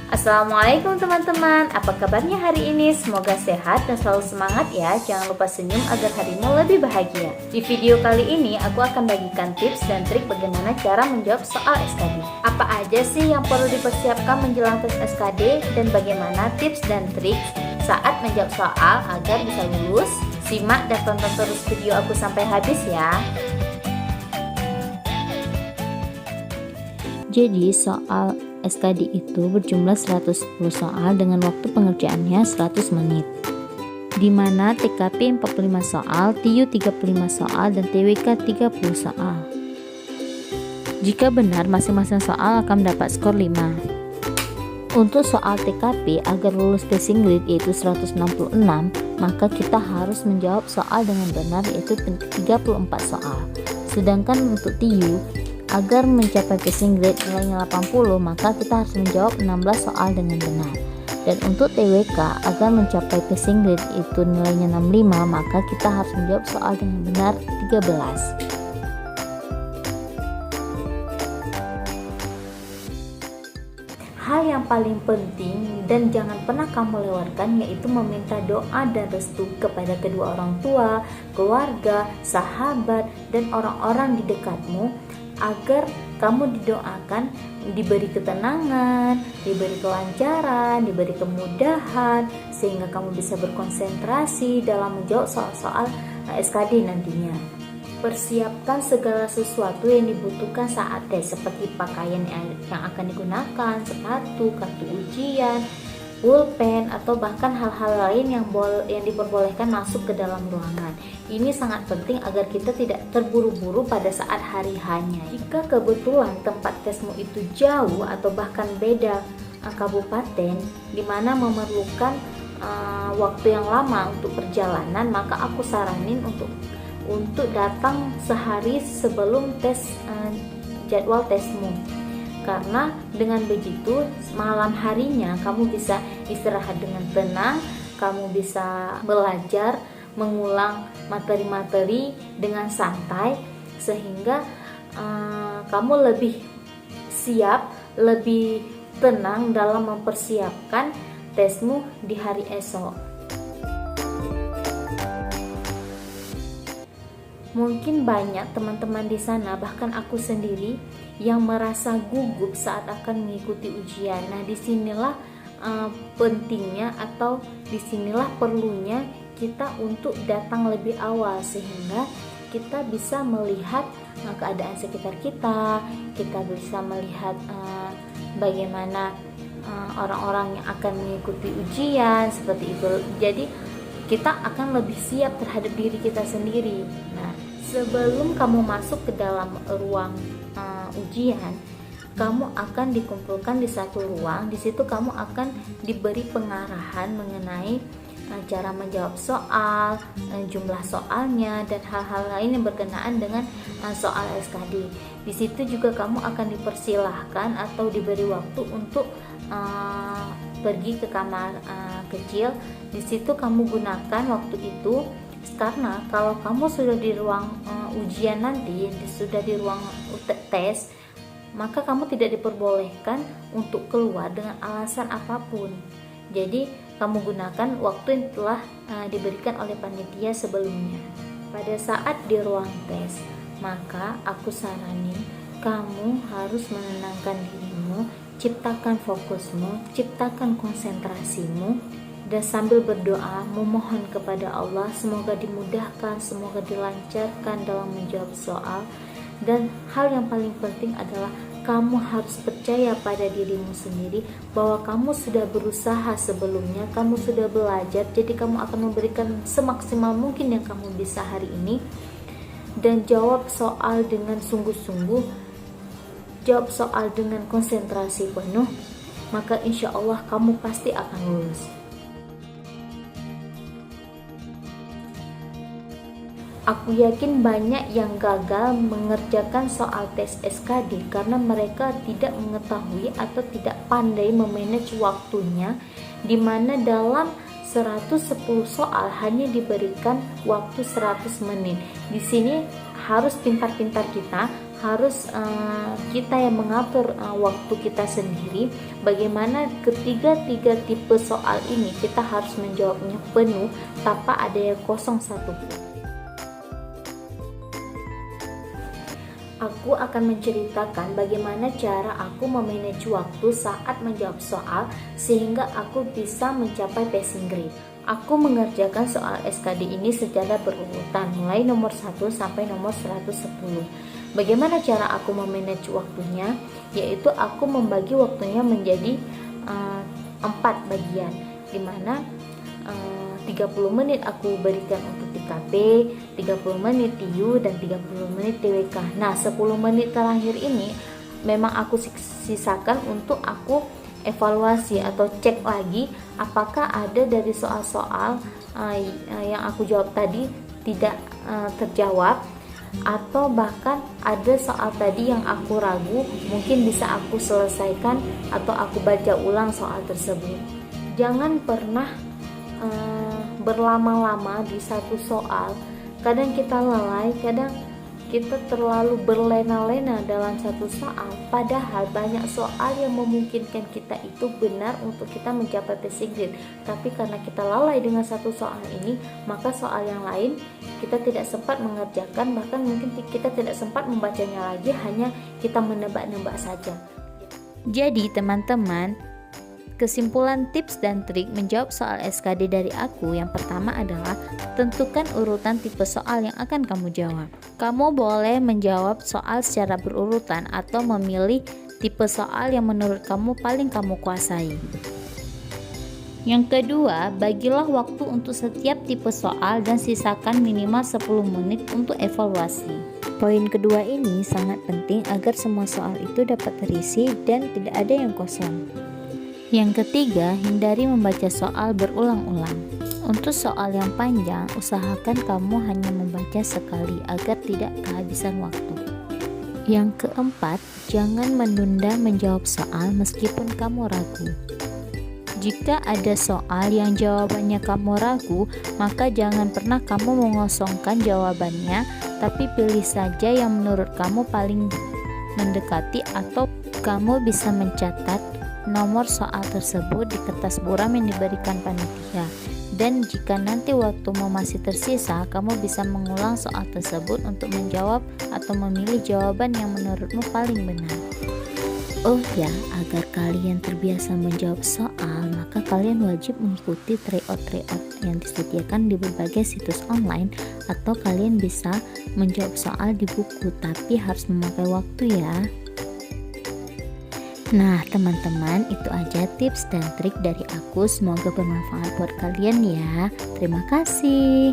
Assalamualaikum teman-teman, apa kabarnya hari ini? Semoga sehat dan selalu semangat ya. Jangan lupa senyum agar harimu lebih bahagia. Di video kali ini aku akan bagikan tips dan trik bagaimana cara menjawab soal SKD. Apa aja sih yang perlu dipersiapkan menjelang tes SKD dan bagaimana tips dan trik saat menjawab soal agar bisa lulus? Simak dan tonton terus video aku sampai habis ya. Jadi soal SKD itu berjumlah 110 soal dengan waktu pengerjaannya 100 menit. Di mana TKP 45 soal, TIU 35 soal, dan TWK 30 soal. Jika benar, masing-masing soal akan mendapat skor 5. Untuk soal TKP agar lulus passing grade yaitu 166, maka kita harus menjawab soal dengan benar yaitu 34 soal. Sedangkan untuk TIU agar mencapai passing grade nilainya 80, maka kita harus menjawab 16 soal dengan benar. Dan untuk TWK agar mencapai passing grade itu nilainya 65, maka kita harus menjawab soal dengan benar 13. Hal yang paling penting dan jangan pernah kamu lewatkan yaitu meminta doa dan restu kepada kedua orang tua, keluarga, sahabat, dan orang-orang di dekatmu agar kamu didoakan diberi ketenangan, diberi kelancaran, diberi kemudahan sehingga kamu bisa berkonsentrasi dalam menjawab soal-soal SKD nantinya. Persiapkan segala sesuatu yang dibutuhkan saat tes seperti pakaian yang akan digunakan, sepatu, kartu ujian, pulpen, atau bahkan hal-hal lain yang diperbolehkan masuk ke dalam ruangan. Ini sangat penting agar kita tidak terburu-buru pada saat hari hanya. Jika kebetulan tempat tesmu itu jauh atau bahkan beda kabupaten di mana memerlukan waktu yang lama untuk perjalanan, maka aku saranin untuk datang sehari sebelum jadwal tesmu. Karena dengan begitu malam harinya kamu bisa istirahat dengan tenang, kamu bisa belajar mengulang materi-materi dengan santai sehingga kamu lebih siap, lebih tenang dalam mempersiapkan tesmu di hari esok. Mungkin banyak teman-teman di sana, bahkan aku sendiri, yang merasa gugup saat akan mengikuti ujian. Nah, disinilah pentingnya atau disinilah perlunya kita untuk datang lebih awal sehingga kita bisa melihat keadaan sekitar kita bisa melihat bagaimana orang-orang yang akan mengikuti ujian seperti itu. Jadi kita akan lebih siap terhadap diri kita sendiri. Nah, sebelum kamu masuk ke dalam ruang ujian, kamu akan dikumpulkan di satu ruang. Di situ kamu akan diberi pengarahan mengenai cara menjawab soal, jumlah soalnya, dan hal-hal lain yang berkenaan dengan soal SKD. Di situ juga kamu akan dipersilahkan atau diberi waktu untuk pergi ke kamar kecil. Di situ kamu gunakan waktu itu, karena kalau kamu sudah di ruang ujian nanti, sudah di ruang tes, maka kamu tidak diperbolehkan untuk keluar dengan alasan apapun. Jadi kamu gunakan waktu yang telah diberikan oleh panitia sebelumnya. Pada saat di ruang tes, maka aku saranin kamu harus menenangkan dirimu, ciptakan fokusmu, ciptakan konsentrasimu, dan sambil berdoa memohon kepada Allah semoga dimudahkan, semoga dilancarkan dalam menjawab soal. Dan hal yang paling penting adalah kamu harus percaya pada dirimu sendiri bahwa kamu sudah berusaha sebelumnya, kamu sudah belajar, jadi kamu akan memberikan semaksimal mungkin yang kamu bisa hari ini. Dan jawab soal dengan sungguh-sungguh, jawab soal dengan konsentrasi penuh, maka insya Allah kamu pasti akan lulus. Aku yakin banyak yang gagal mengerjakan soal tes SKD karena mereka tidak mengetahui atau tidak pandai memanage waktunya, di mana dalam 110 soal hanya diberikan waktu 100 menit. Di sini harus pintar-pintar kita harus kita yang mengatur waktu kita sendiri. Bagaimana ketiga tipe soal ini kita harus menjawabnya penuh tanpa ada yang kosong satupun. Aku akan menceritakan bagaimana cara aku memanage waktu saat menjawab soal sehingga aku bisa mencapai passing grade. Aku mengerjakan soal SKD ini secara berurutan mulai nomor 1 sampai nomor 110. Bagaimana cara aku memanage waktunya? Yaitu aku membagi waktunya menjadi 4 bagian, dimana 30 menit aku berikan untuk TKP, 30 menit TIU, dan 30 menit TWK. Nah, 10 menit terakhir ini memang aku sisakan untuk aku evaluasi atau cek lagi apakah ada dari soal-soal yang aku jawab tadi tidak terjawab, atau bahkan ada soal tadi yang aku ragu, mungkin bisa aku selesaikan atau aku baca ulang soal tersebut. Jangan pernah berlama-lama di satu soal. Kadang kita lalai, kadang kita terlalu berlena-lena dalam satu soal, padahal banyak soal yang memungkinkan kita itu benar untuk kita mencapai passing grade. Tapi karena kita lalai dengan satu soal ini, maka soal yang lain kita tidak sempat mengerjakan, bahkan mungkin kita tidak sempat membacanya lagi, hanya kita menebak-nebak saja. Jadi teman-teman, kesimpulan tips dan trik menjawab soal SKD dari aku yang pertama adalah tentukan urutan tipe soal yang akan kamu jawab. Kamu boleh menjawab soal secara berurutan atau memilih tipe soal yang menurut kamu paling kamu kuasai. Yang kedua, bagilah waktu untuk setiap tipe soal dan sisakan minimal 10 menit untuk evaluasi. Poin kedua ini sangat penting agar semua soal itu dapat terisi dan tidak ada yang kosong. Yang ketiga, hindari membaca soal berulang-ulang. Untuk soal yang panjang, usahakan kamu hanya membaca sekali agar tidak kehabisan waktu. Yang keempat, jangan menunda menjawab soal meskipun kamu ragu. Jika ada soal yang jawabannya kamu ragu, maka jangan pernah kamu mengosongkan jawabannya, tapi pilih saja yang menurut kamu paling mendekati, atau kamu bisa mencatat nomor soal tersebut di kertas buram yang diberikan panitia. Dan jika nanti waktumu masih tersisa, kamu bisa mengulang soal tersebut untuk menjawab atau memilih jawaban yang menurutmu paling benar. Oh ya, agar kalian terbiasa menjawab soal, maka kalian wajib mengikuti tryout yang disediakan di berbagai situs online, atau kalian bisa menjawab soal di buku, tapi harus memakai waktu ya. Nah teman-teman, itu aja tips dan trik dari aku, semoga bermanfaat buat kalian ya. Terima kasih.